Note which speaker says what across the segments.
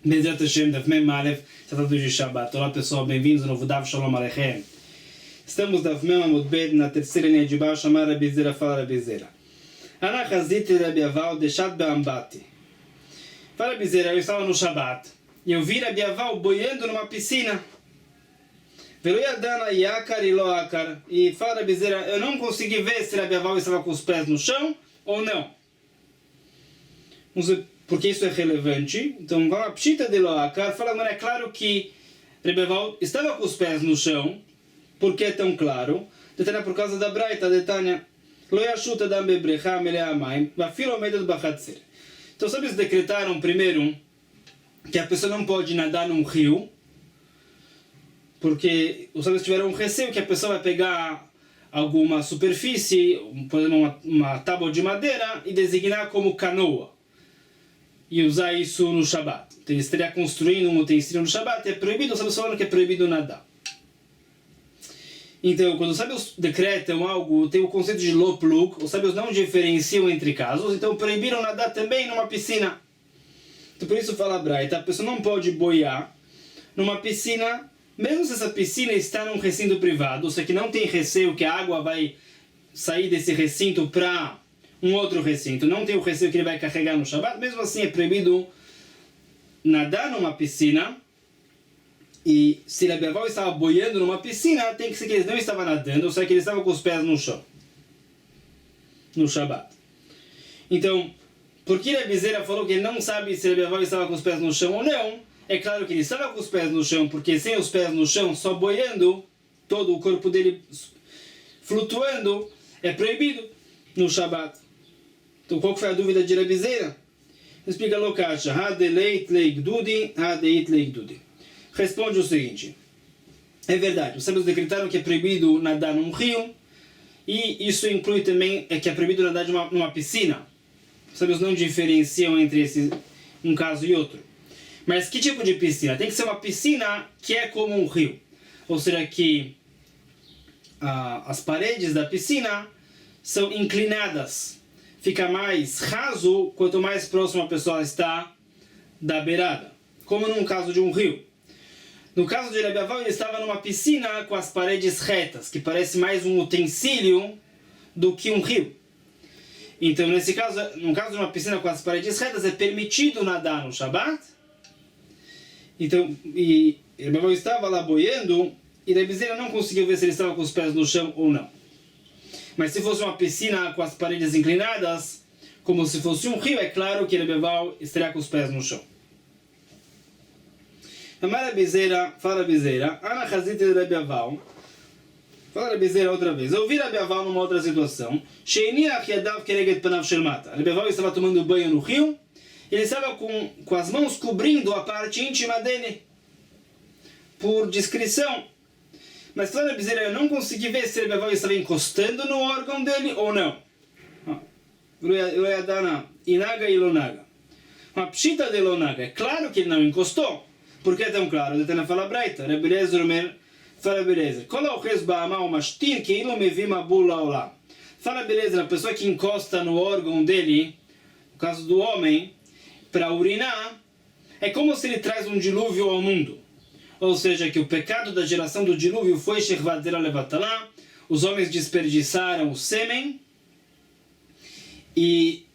Speaker 1: Bezerra Hashem, Daf Mem Aleph, tratado de Shabbat. Olá pessoal, bem-vindos ao novo Daf Shalom Aleichem. Estamos Daf Mem Amud Bet, na terceira linha de baixo, chamada Bezerra, fala Bezerra. Ana Chazit Rabi Aval, deixado Be'ambate. Fala Bezerra, eu estava no Shabbat e eu vi Rabi Aval boiando numa piscina. Velo Yadana Yakar e Loakar. E fala Bezerra, eu não consegui ver se Rabi Aval estava com os pés no chão ou não. Vamos ver porque isso é relevante. Então, a pshita de Loakar fala, mas é claro que Rabi Aval estava com os pés no chão. Por que é tão claro? Detana por causa da Braita, Detania. Lo yashuta dam bebrecha melea maim, vafilo medo bachatzer. Então, sabe, eles decretaram primeiro que a pessoa não pode nadar num rio, porque os sábios tiveram um receio que a pessoa vai pegar alguma superfície, por exemplo, uma tábua de madeira, e designar como canoa, e usar isso no Shabat. Então, ele estaria construindo um utensílio no Shabat, é proibido, os sábios falaram que é proibido nadar. Então, quando os sábios decretam algo, tem o conceito de lo plug, os sábios não diferenciam entre casos, então proibiram nadar também numa piscina. Então, por isso fala a Braita, a pessoa não pode boiar numa piscina, mesmo se essa piscina está num recinto privado, ou seja, que não tem receio que a água vai sair desse recinto para um outro recinto, não tem o receio que ele vai carregar no Shabbat, mesmo assim é proibido nadar numa piscina. E se Rabi Aval estava boiando numa piscina, tem que ser que ele não estava nadando, ou seja, que ele estava com os pés no chão, no Shabbat. Então, por que Rabi Zera falou que ele não sabe se Rabi Aval estava com os pés no chão ou não? É claro que ele estava com os pés no chão, porque sem os pés no chão, só boiando, todo o corpo dele flutuando, é proibido no Shabbat. Então, qual foi a dúvida de Rabi Zera? Explica Lokasha, Hadeleit leik dudi, hadeit leik dudi. Responde o seguinte, é verdade, os sábios decretaram que é proibido nadar num rio, e isso inclui também que é proibido nadar numa piscina. Os sábios não diferenciam entre um caso e outro. Mas que tipo de piscina? Tem que ser uma piscina que é como um rio. Ou seja, que as paredes da piscina são inclinadas. Fica mais raso quanto mais próximo a pessoa está da beirada. Como num caso de um rio. No caso de Rabi Aval, ele estava numa piscina com as paredes retas, que parece mais um utensílio do que um rio. Então, nesse caso, no caso de uma piscina com as paredes retas, é permitido nadar no Shabbat. Então, e Rabi Aval estava lá boiando, e Rabi Zera não conseguiu ver se ele estava com os pés no chão ou não. Mas se fosse uma piscina com as paredes inclinadas, como se fosse um rio, é claro que Rabi Aval estaria com os pés no chão. Amara Bezerra, fala Bezerra, Ana Chazit de Rabi Aval. Fala Bezerra outra vez. Eu vi Rabi Aval numa outra situação. Sheiniach yadav kereget panav shel mata. Rabi Aval estava tomando banho no rio. Ele estava com as mãos cobrindo a parte íntima dele. Por discrição. Mas fala Bezerra, eu não consegui ver se Rabi Aval estava encostando no órgão dele ou não. Yadana inaga e lonaga. Uma pshita de lonaga. É claro que ele não encostou. Por que é tão claro? Detana fala Braita. Rabi Eliezer fala Beleza. Fala Beleza, a pessoa que encosta no órgão dele, no caso do homem, para urinar, é como se ele traz um dilúvio ao mundo. Ou seja, que o pecado da geração do dilúvio foi Shechvat Zera Levatalá, os homens desperdiçaram o sêmen, e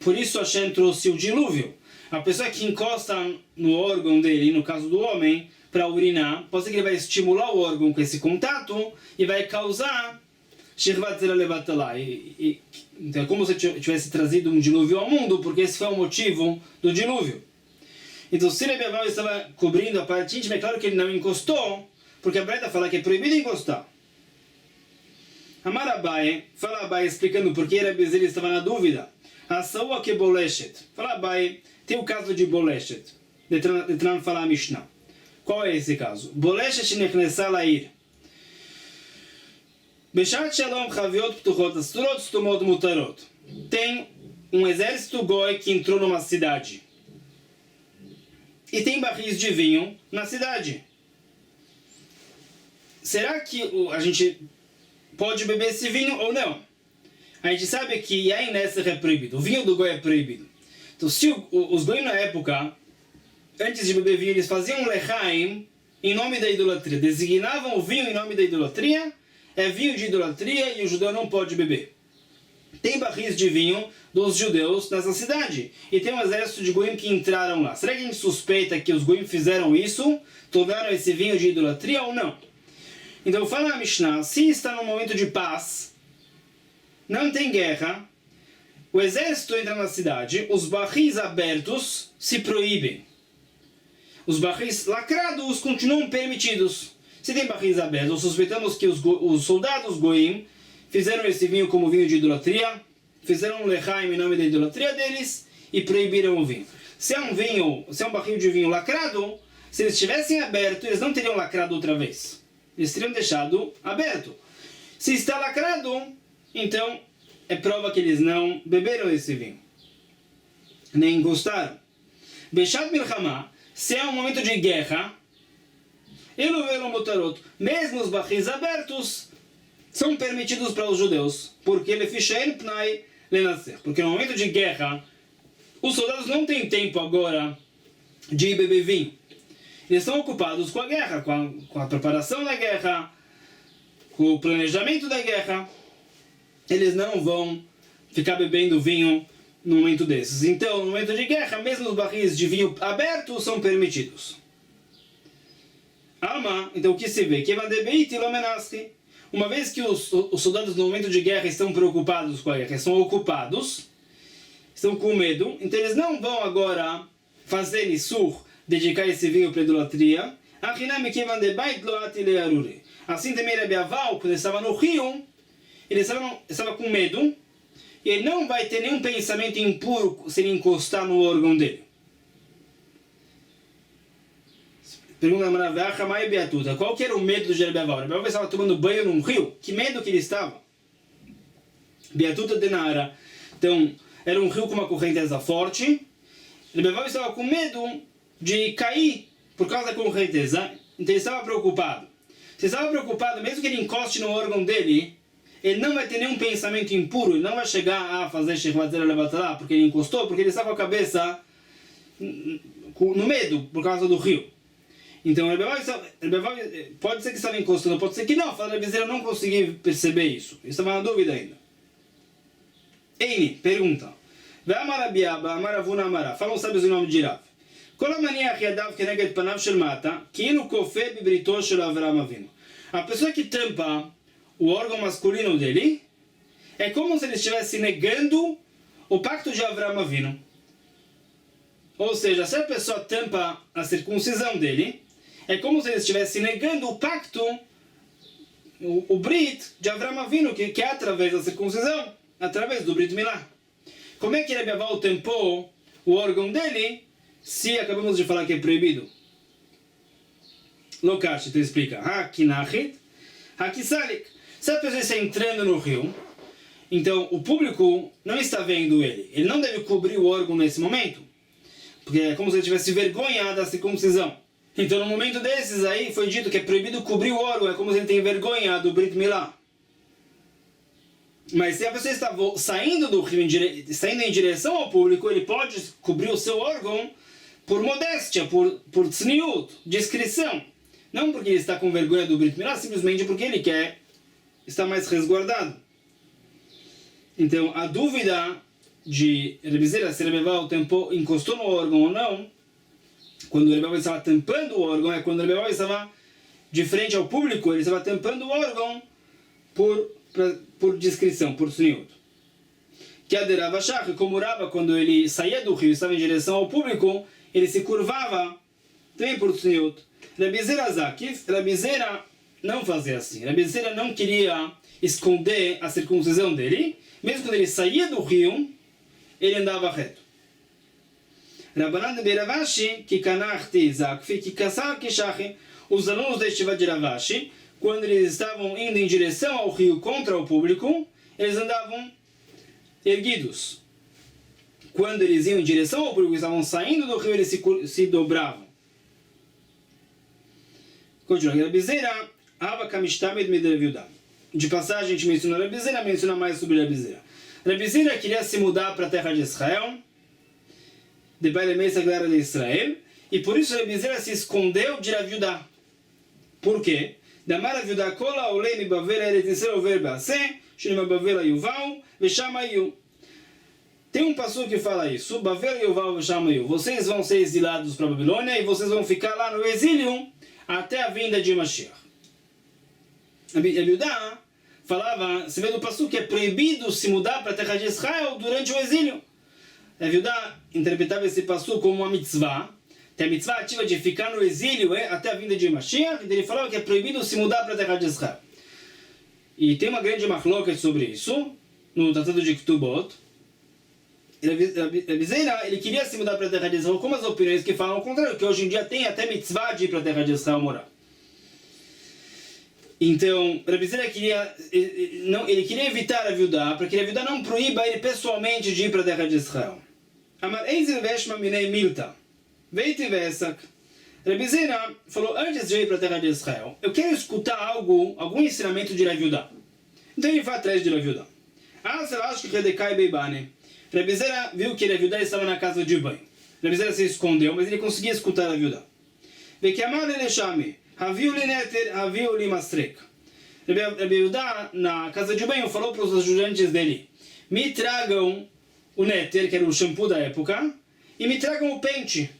Speaker 1: por isso Hashem trouxe o dilúvio. A pessoa que encosta no órgão dele, no caso do homem, para urinar, pode ser que ele vai estimular o órgão com esse contato e vai causar Shechvat Zera Levatalá. Então é como se tivesse trazido um dilúvio ao mundo, porque esse foi o motivo do dilúvio. Então se Rabi Aval estava cobrindo a parte íntima, é claro que ele não encostou, porque a Braita fala que é proibido encostar. Amar Abaye, fala Abaye explicando por que Rabi Zera estava na dúvida. Asaua que boleshet. Fala Abaye, tem o caso de boleshet. Detran fala a Mishnah. Qual é esse caso? Boleshet nechnesa lair. Beshat shalom chaviot ptuchot asturot stumot mutarot. Tem um exército goi que entrou numa cidade. E tem barris de vinho na cidade. Será que a gente pode beber esse vinho ou não? A gente sabe que Yain Nesser é proibido. O vinho do goi é proibido. Então, se os goi na época antes de beber vinho, eles faziam um lechaim em nome da idolatria. Designavam o vinho em nome da idolatria. É vinho de idolatria e o judeu não pode beber. Tem barris de vinho dos judeus nessa cidade. E tem um exército de goim que entraram lá. Será que a gente suspeita que os goim fizeram isso? Tornaram esse vinho de idolatria ou não? Então fala a Mishnah, se está num momento de paz, não tem guerra, o exército entra na cidade, os barris abertos se proíbem. Os barris lacrados continuam permitidos. Se tem barris abertos, suspeitamos que os soldados goim fizeram esse vinho como vinho de idolatria, fizeram um lechaim em nome da idolatria deles e proibiram o vinho. Se é um barril de vinho lacrado, se eles estivessem aberto, eles não teriam lacrado outra vez. Eles teriam deixado aberto. Se está lacrado, então é prova que eles não beberam esse vinho. Nem gostaram. Beshat Milchama, se é um momento de guerra, mesmo os barris abertos são permitidos para os judeus, porque porque no momento de guerra, os soldados não têm tempo agora de beber vinho. Eles estão ocupados com a guerra, com a preparação da guerra, com o planejamento da guerra. Eles não vão ficar bebendo vinho no momento desses. Então, no momento de guerra, mesmo os barris de vinho abertos são permitidos. Então o que se vê? Uma vez que os soldados no momento de guerra estão preocupados com a guerra, estão ocupados, estão com medo, então eles não vão agora fazer isur, dedicar esse vinho para a idolatria. Assim também Rabi Aval, quando ele estava no rio, ele estava com medo, e ele não vai ter nenhum pensamento impuro se ele encostar no órgão dele. Pergunta a Maravecha, Mai Beatuta, qual que era o medo de Rabi Aval? Rabi Aval estava tomando banho num rio, que medo que ele estava? Beatuta de Nara. Então, era um rio com uma correnteza forte. Rabi Aval estava com medo de cair por causa da correnteza, então ele estava preocupado. Se estava preocupado, mesmo que ele encoste no órgão dele, ele não vai ter nenhum pensamento impuro, ele não vai chegar a fazer Shechvatzer Levatará, porque ele encostou, porque ele está com a cabeça no medo, por causa do rio. Então, pode ser que estava encostando, pode ser que não. Fala Rabi Zera, eu não consegui perceber isso. Eu estava na dúvida ainda. Eini, pergunta. Falam sábios o nome de Rav. A pessoa que tampa o órgão masculino dele é como se ele estivesse negando o pacto de Avram Avinu. Ou seja, se a pessoa tampa a circuncisão dele, é como se ele estivesse negando o pacto, o Brit de Avram Avinu, que é através da circuncisão, através do Brit Milá. Como é que Rabi Aval tampou o órgão dele, se acabamos de falar que é proibido? Lokash, tu explica. Hakinachit, Hakisalik. Se a pessoa está entrando no rio, então o público não está vendo ele. Ele não deve cobrir o órgão nesse momento, porque é como se ele tivesse vergonha da circuncisão. Então, no momento desses aí, foi dito que é proibido cobrir o órgão, é como se ele tem vergonha do Brit Milá. Mas se a pessoa está saindo do rio, saindo em direção ao público, ele pode cobrir o seu órgão por modéstia, por tzniut, discrição. Não porque ele está com vergonha do Brit Milá, simplesmente porque ele quer estar mais resguardado. Então, a dúvida de Rabi Zera, se Rabi Aval encostou no órgão ou não, quando o Rabi Aval estava tampando o órgão, é quando o Rabi Aval estava de frente ao público, ele estava tampando o órgão por discrição, por tzniut. Que a Rav Ashach, como Rava, quando ele saía do rio e estava em direção ao público, ele se curvava também por tzniut. Rabi Zera Zakif, Rabi Zera não fazia assim. Rabi Zera não queria esconder a circuncisão dele, mesmo quando ele saía do rio, ele andava reto. Rabbanan de Ravashi, que kanachti zakfi, que kasar kishachi, os alunos da Yeshiva de Ravashi, quando eles estavam indo em direção ao rio contra o público, eles andavam erguidos. Quando eles iam em direção ao público, estavam saindo do rio, eles se dobravam. Continua. Rabi Zera, Ava Kamishtamed Medreviudam. De passagem, a gente menciona Rabi Zera, menciona mais sobre Rabi Zera. Rabi Zera queria se mudar para a terra de Israel, de Baile Mesa Clara de Israel, E por isso Rabi Zera se escondeu de Rav Yudá. Por quê? Damar Rav Yudá kola olei mi bavel eretz Yisrael over ba'aseh, shema bavel yuval, veshama yu. Tem um passuco que fala isso. Bavel yuval veshama yu. Vocês vão ser exilados para a Babilônia e vocês vão ficar lá no exílio até a vinda de Mashiach. Rabi Yudá falava, se vê no passuco que é proibido se mudar para a terra de Israel durante o exílio. Rabi Yudá interpretava esse passuco como uma mitzvah. Tem a mitzvah ativa de ficar no exílio até a vinda de Mashiach, e ele falava que é proibido se mudar para a terra de Israel. E tem uma grande machloket sobre isso, no Tratado de Ketubot. Rabi Zera, ele queria se mudar para a terra de Israel, como as opiniões que falam ao contrário, que hoje em dia tem até mitzvah de ir para a terra de Israel morar. Então, Rabi Zera queria evitar a Yudá, para que a Yudá não proíba ele pessoalmente de ir para a terra de Israel. Amar Eizel Veshma Minei Milta. Veiti Vesak. Rabi Zera falou, antes de ir para a terra de Israel, eu quero escutar algum ensinamento de Rav Yudá. Então ele vai atrás de Rav Yudá. Rabi Zera viu que Rav Yudá estava na casa de banho. Rabi Zera se escondeu, mas ele conseguia escutar Rav Yudá. Rabi Yudá, na casa de banho, falou para os ajudantes dele, me tragam o néter, que era o shampoo da época, e me tragam o pente.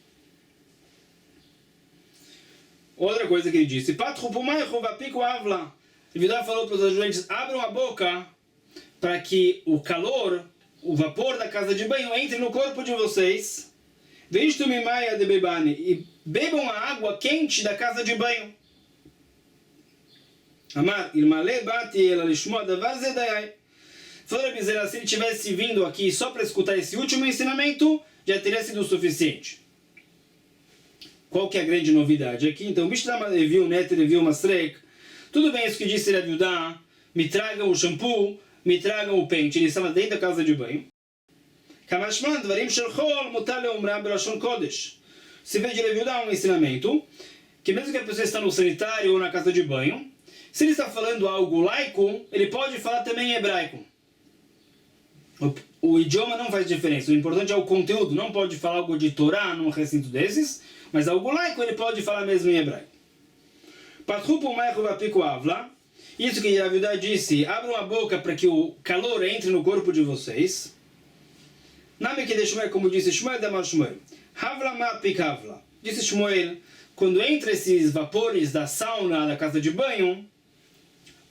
Speaker 1: Outra coisa que ele disse, Rabi Yudá falou para os ajudantes, abram a boca para que o calor, o vapor da casa de banho entre no corpo de vocês, e bebam a água quente da casa de banho. Amar, falou Rabi Zera, se ele tivesse vindo aqui só para escutar esse último ensinamento, já teria sido o suficiente. Qual que é a grande novidade aqui? Então, Bishlama viu, Neter viu, Masrek. Tudo bem isso que disse Rav Yudá, me tragam o shampoo, me tragam o pente. Ele estava dentro da casa de banho. Kamashman, Dvarim Shalchol, Mutal Leomram Belashon Kodesh. Se vê de Rav Yudá um ensinamento, que mesmo que a pessoa está no sanitário ou na casa de banho, se ele está falando algo laico, ele pode falar também em hebraico. O idioma não faz diferença, o importante é o conteúdo. Não pode falar algo de Torá num recinto desses, mas algo laico ele pode falar mesmo em hebraico. Isso que Rav Yudá disse, abram a boca para que o calor entre no corpo de vocês. Name que de Shmuel, como disse Shmuel, Damar Shmuel. Havla ma pikavla. Disse Shmuel, quando entra esses vapores da sauna, da casa de banho,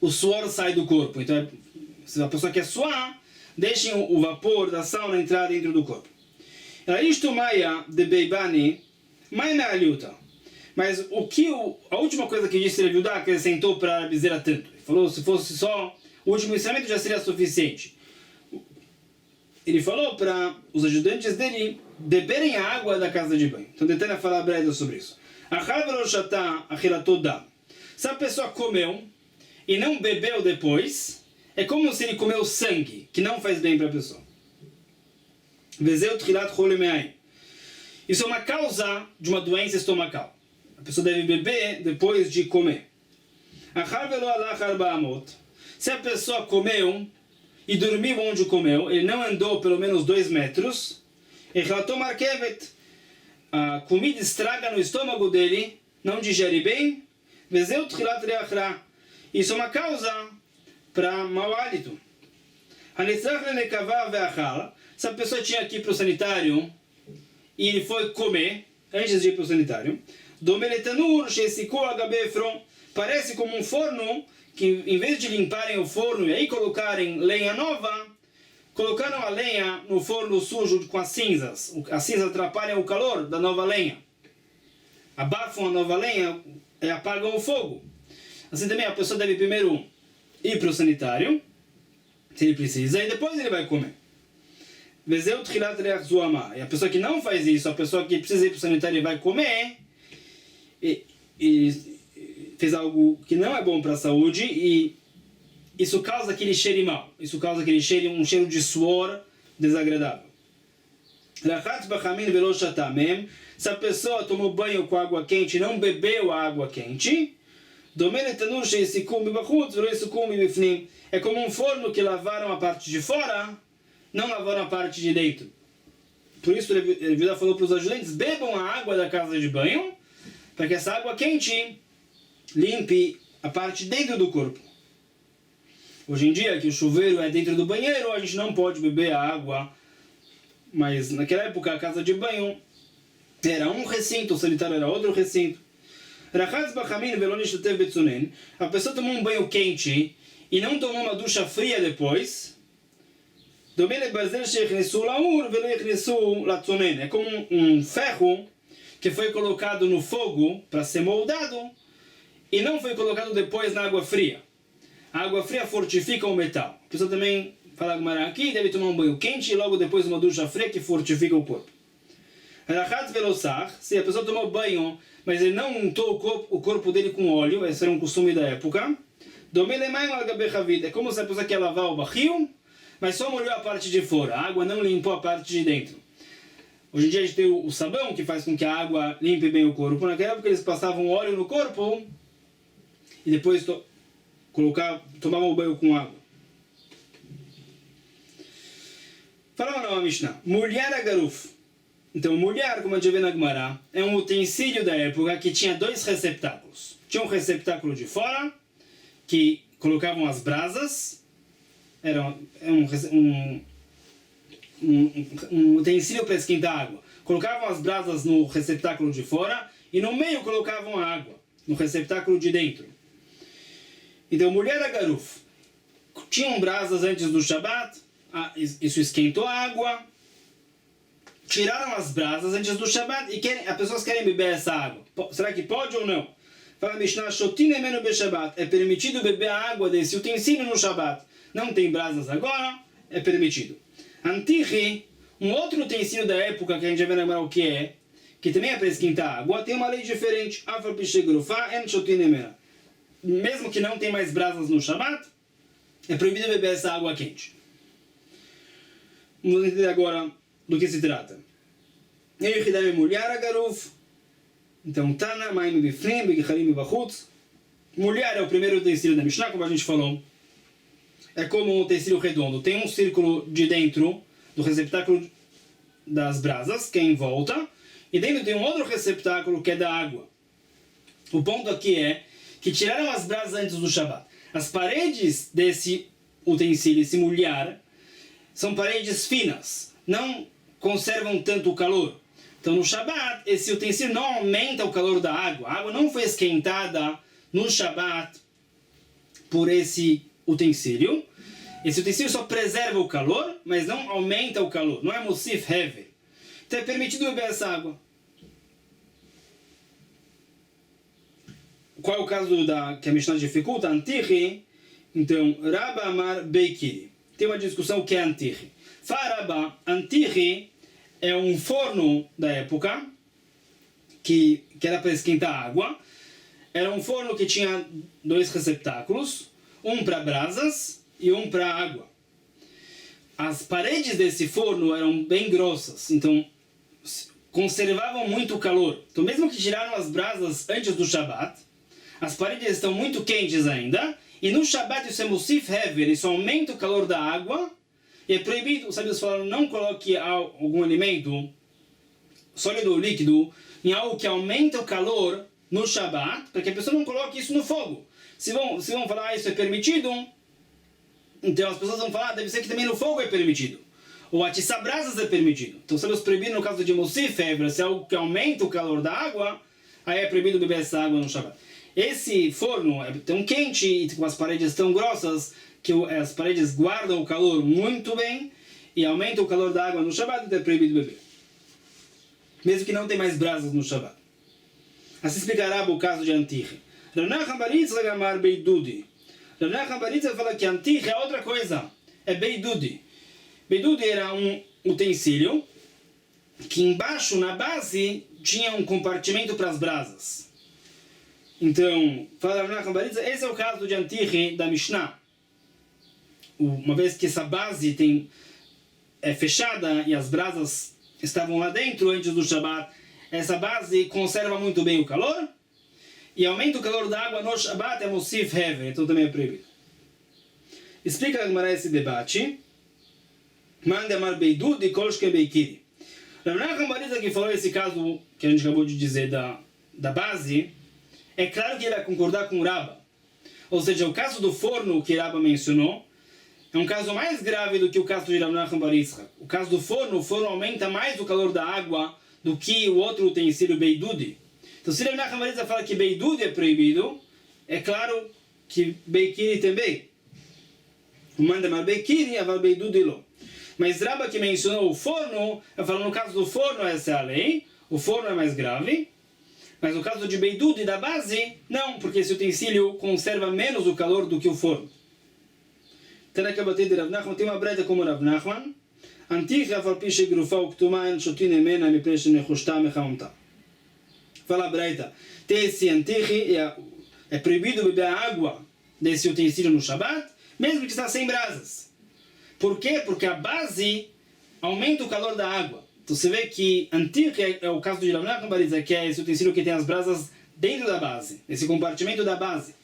Speaker 1: o suor sai do corpo. Então, se a pessoa quer suar, deixem o vapor da sauna entrar dentro do corpo. Mas a última coisa que disse Rav Yudá acrescentou para Rabi Zera tanto. Ele falou, se fosse só o último ensinamento já seria suficiente. Ele falou para os ajudantes dele beberem a água da casa de banho. Então tentando falar breve sobre isso. Se a pessoa comeu e não bebeu depois, é como se ele comeu sangue, que não faz bem para a pessoa. Isso é uma causa de uma doença estomacal. A pessoa deve beber depois de comer. Se a pessoa comeu e dormiu onde comeu, ele não andou pelo menos 2 metros, a comida estraga no estômago dele, não digere bem, isso é uma causa para mau hálito. Se a pessoa tinha que ir para o sanitário e ele foi comer antes de ir para o sanitário, parece como um forno que, em vez de limparem o forno e aí colocarem lenha nova, colocaram a lenha no forno sujo com as cinzas. As cinzas atrapalham o calor da nova lenha, abafam a nova lenha e apagam o fogo. Assim também a pessoa deve primeiro ir para o sanitário, se ele precisa, e depois ele vai comer. E a pessoa que não faz isso, a pessoa que precisa ir para o sanitário e vai comer, e fez algo que não é bom para a saúde, e isso causa aquele cheiro mal. Isso causa aquele cheiro, um cheiro de suor desagradável. Se a pessoa tomou banho com água quente e não bebeu a água quente, é como um forno que lavaram a parte de fora, não lavaram a parte de dentro. Por isso, Judá falou para os ajudantes, bebam a água da casa de banho, para que essa água quente limpe a parte dentro do corpo. Hoje em dia, que o chuveiro é dentro do banheiro, a gente não pode beber a água, mas naquela época a casa de banho era um recinto, o sanitário era outro recinto. A pessoa tomou um banho quente e não tomou uma ducha fria depois. É como um ferro que foi colocado no fogo para ser moldado e não foi colocado depois na água fria. A água fria fortifica o metal. A pessoa também, fala aqui, deve tomar um banho quente e logo depois uma ducha fria que fortifica o corpo. Se a pessoa tomou banho, mas ele não untou o corpo dele com óleo, esse era um costume da época, é como se a pessoa quer lavar o barril, mas só molhou a parte de fora, a água não limpou a parte de dentro. Hoje em dia a gente tem o sabão que faz com que a água limpe bem o corpo. Naquela época eles passavam óleo no corpo e depois tomavam o banho com água. Falava na Mishnah, mulher agaruf. Então, mulher, como a gente vê na Gemara, é um utensílio da época que tinha dois receptáculos. Tinha um receptáculo de fora, que colocavam as brasas, era um utensílio para esquentar água. Colocavam as brasas no receptáculo de fora e no meio colocavam a água, no receptáculo de dentro. Então, mulher agaruf. Tinham brasas antes do Shabat, isso esquentou a água. Tiraram as brasas antes do Shabat e as pessoas querem beber essa água. Será que pode ou não? Fala Mishnah, é permitido beber a água desse utensílio no Shabat. Não tem brasas agora, é permitido. Antihi, um outro utensílio da época que a gente vai lembrar o que é, que também é para esquentar água, tem uma lei diferente. Mesmo que não tem mais brasas no Shabat, é proibido beber essa água quente. Vamos entender agora do que se trata. Então, Tana, Maim Bifrim, Begicharim Bachutz. Mulher é o primeiro utensílio da Mishnah, como a gente falou. É como um utensílio redondo. Tem um círculo de dentro do receptáculo das brasas, que é em volta, e dentro tem um outro receptáculo que é da água. O ponto aqui é que tiraram as brasas antes do Shabat. As paredes desse utensílio, esse mulher, são paredes finas. Não conservam tanto o calor. Então no Shabat, esse utensílio não aumenta o calor da água. A água não foi esquentada no Shabat por esse utensílio. Esse utensílio só preserva o calor, mas não aumenta o calor. Não é Mosif Hever. Então é permitido beber essa água. Qual é o caso que a Mishnah dificulta? Antihi. Então, Rabba Amar Beikiri. Tem uma discussão que é Antihi. Faraba, Antihi é um forno da época que era para esquentar água. Era um forno que tinha dois receptáculos, um para brasas e um para água. As paredes desse forno eram bem grossas, então conservavam muito calor. Então mesmo que tiraram as brasas antes do Shabat, as paredes estão muito quentes ainda, e no Shabat isso é Mosif Hever, isso aumenta o calor da água. E é proibido, os sábios falaram, não coloque algum alimento, sólido ou líquido, em algo que aumenta o calor no Shabat, para que a pessoa não coloque isso no fogo. Se vão falar, isso é permitido, então as pessoas vão falar, deve ser que também no fogo é permitido. Ou atiçar brasas é permitido. Então os sábios proibiram no caso de Mosif Hever, se é algo que aumenta o calor da água, aí é proibido beber essa água no Shabat. Esse forno é tão quente e com as paredes tão grossas, que as paredes guardam o calor muito bem e aumentam o calor da água no Shabat, então é proibido beber. Mesmo que não tenha mais brasas no Shabat. Assim explicará o caso de Antihi. Rav Nachman bar Yitzchak amar Beidudi. Rav Nachman bar Yitzchak fala que Antihi é outra coisa. É Beidudi. Beidudi era um utensílio que embaixo, na base, tinha um compartimento para as brasas. Então, fala Rav Nachman bar Yitzchak, esse é o caso de Antihi da Mishnah. Uma vez que essa base é fechada e as brasas estavam lá dentro antes do Shabat, essa base conserva muito bem o calor e aumenta o calor da água no Shabat, é Mosif Hever, então também é proibido. Explica a Gemara esse debate. Mande amar Beidud e Kolshke Beikiri. Rav Nachman Bar Yitzchak, que falou esse caso que a gente acabou de dizer da base, é claro que ele vai concordar com o Rabba. Ou seja, o caso do forno que Rabba mencionou é um caso mais grave do que o caso de Rav Nachman Bar Yitzchak. O caso do forno, o forno aumenta mais o calor da água do que o outro utensílio Beidudi. Então, se Rav Nachman Bar Yitzchak fala que Beidudi é proibido, é claro que Beikiri também. O Mandamar Beikiri, aval Beidudi lo. Mas Rabba que mencionou o forno, eu falo no caso do forno essa é a lei, o forno é mais grave, mas no caso de Beidudi da base, não, porque esse utensílio conserva menos o calor do que o forno. Tana Kabatei de Rav Nachman, tem uma breta como Rav Nachman, Antich afal pishe grufa uktumain shotin emena mipnei shenechushta mechamamta. Fala a breta, tem esse Antich, é proibido beber a água desse utensílio no Shabbat, mesmo que está sem brasas. Por quê? Porque a base aumenta o calor da água. Então você vê que Antich é o caso de Rav Nachman Bar Yitzchak, que é esse utensílio que tem as brasas dentro da base, esse compartimento da base.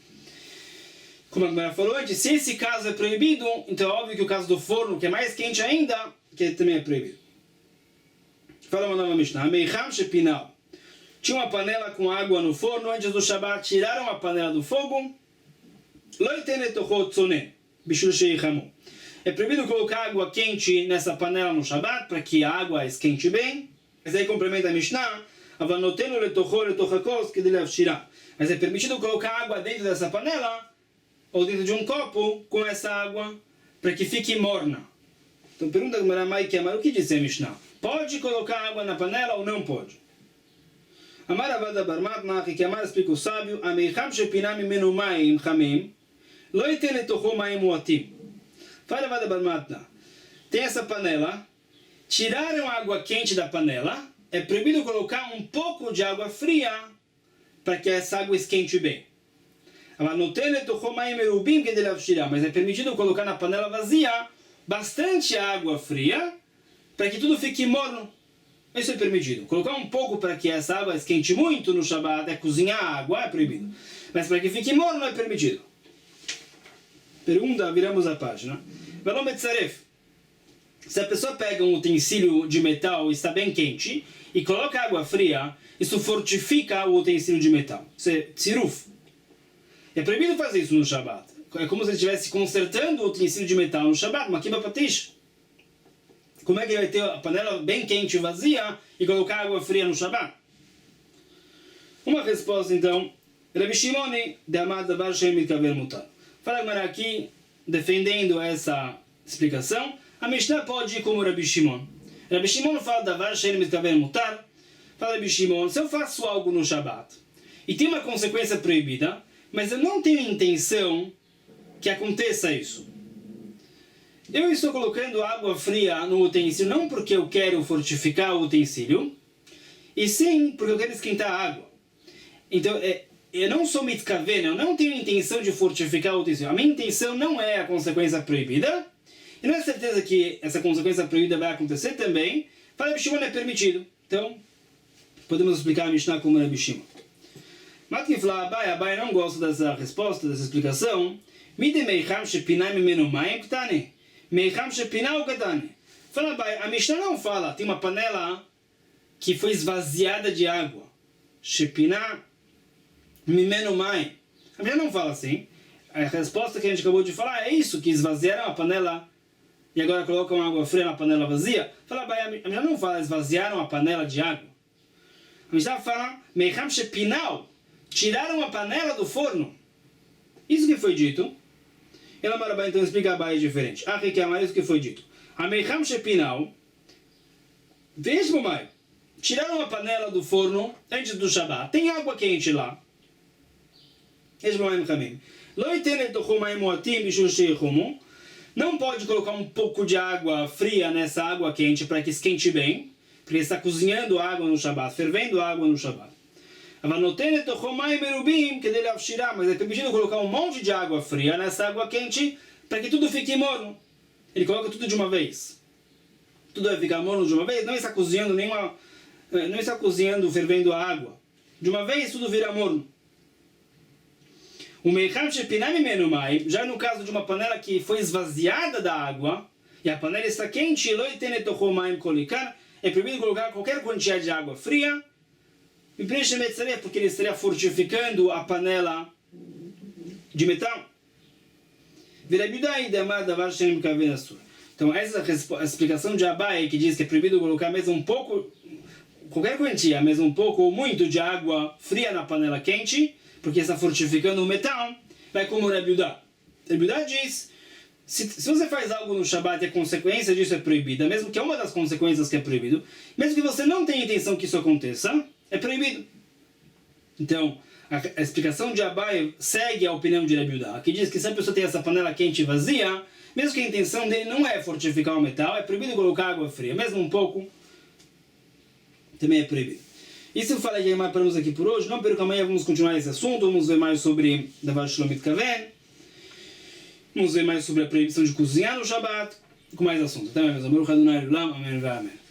Speaker 1: Como a Gemara falou antes, se esse caso é proibido, então é óbvio que o caso do forno, que é mais quente ainda, que também é proibido. Fala uma nova Mishnah. Meicham shepinal. Tinha uma panela com água no forno, antes do Shabbat tiraram a panela do fogo. É proibido colocar água quente nessa panela no Shabbat, para que a água esquente bem. Mas aí complementa a Mishnah. Mas é permitido colocar água dentro dessa panela, ou dentro de um copo, com essa água, para que fique morna. Então pergunta a Mai Kiamar, o que disse a Mishnah? Pode colocar água na panela ou não pode? Amar Avada Barmatna, que Kiamar explica o sábio, Ameicham shepinam mimenu mayim chamim, lo iten letocho mayim muatim. Fala Avada Barmatna, tem essa panela, tiraram a água quente da panela, é proibido colocar um pouco de água fria, para que essa água esquente bem. Mas é permitido colocar na panela vazia bastante água fria para que tudo fique morno. Isso é permitido. Colocar um pouco para que essa água esquente muito no Shabbat, cozinhar a água, é proibido. Mas para que fique morno é permitido. Pergunta, viramos a página. Se a pessoa pega um utensílio de metal e está bem quente e coloca água fria, isso fortifica o utensílio de metal. Isso é tziruf. É proibido fazer isso no Shabbat. É como se ele estivesse consertando o utensílio de metal no Shabbat, uma kiba patish. Como é que ele vai ter a panela bem quente e vazia e colocar água fria no Shabbat? Uma resposta então, Rabi Shimon de Amad Davar Shem Mitkaver Mutar. Fala agora aqui, defendendo essa explicação, a Mishnah pode ir como Rabi Shimon. Rabi Shimon fala Davar Shem Mitkaver Mutar. Fala Rabi Shimon, se eu faço algo no Shabbat e tem uma consequência proibida, mas eu não tenho intenção que aconteça isso. Eu estou colocando água fria no utensílio não porque eu quero fortificar o utensílio, e sim porque eu quero esquentar a água. Então, eu não sou mitkaven, eu não tenho intenção de fortificar o utensílio. A minha intenção não é a consequência proibida, e não é certeza que essa consequência proibida vai acontecer também. Para Rabi Shimon é permitido. Então, podemos explicar a Mishnah como Rabi Shimon. Matkifla Abai não gosta dessa resposta, dessa explicação. Mide meicham shepinai mimenu mayim ktane. Meicham shepinau ktane. Fala Abai, a Mishnah não fala, tem uma panela que foi esvaziada de água. Shepinah mimenu mayim. A Mishnah não fala assim. A resposta que a gente acabou de falar é isso, que esvaziaram a panela e agora colocam água fria na panela vazia. Fala Abai, a Mishnah não fala esvaziaram a panela de água. A Mishnah fala meicham shepinau. Tiraram a panela do forno. Isso que foi dito. Ela Marabá então explica a Abai diferente. Ah, que é isso que foi dito. A Meicham Shepinal. Veja, mamãe. Tiraram a panela do forno antes do Shabbat. Tem água quente lá. Veja, mamãe, Camim. Não pode colocar um pouco de água fria nessa água quente para que esquente bem. Porque está cozinhando água no Shabbat, fervendo água no Shabbat. Mas é permitido colocar um monte de água fria nessa água quente para que tudo fique morno. Ele coloca tudo de uma vez. Tudo vai ficar morno de uma vez. Não está cozinhando não está cozinhando, fervendo a água. De uma vez tudo vira morno. O Meicham Shepinam Mimenu Mayim, já no caso de uma panela que foi esvaziada da água e a panela está quente, é proibido colocar qualquer quantidade de água fria, porque ele estaria fortificando a panela de metal. Então essa é a explicação de Abai, que diz que é proibido colocar mesmo um pouco, qualquer quantia, mesmo um pouco ou muito de água fria na panela quente, porque está fortificando o metal, vai como Rabi Yehuda. Rabi Yehuda diz, se você faz algo no Shabat e a consequência disso é proibida, mesmo que é uma das consequências que é proibido, mesmo que você não tenha intenção que isso aconteça, é proibido. Então, a explicação de Abai segue a opinião de Rabi Yehuda, que diz que se a pessoa tem essa panela quente e vazia, mesmo que a intenção dele não é fortificar o metal, é proibido colocar água fria, mesmo um pouco, também é proibido. Isso eu falei que paramos aqui por hoje, não perca, amanhã vamos continuar esse assunto, vamos ver mais sobre Davar Shlomit Kaven, vamos ver mais sobre a proibição de cozinhar no Shabbat, com mais assuntos. Até mais, Baruch Adonai Olam, Amém.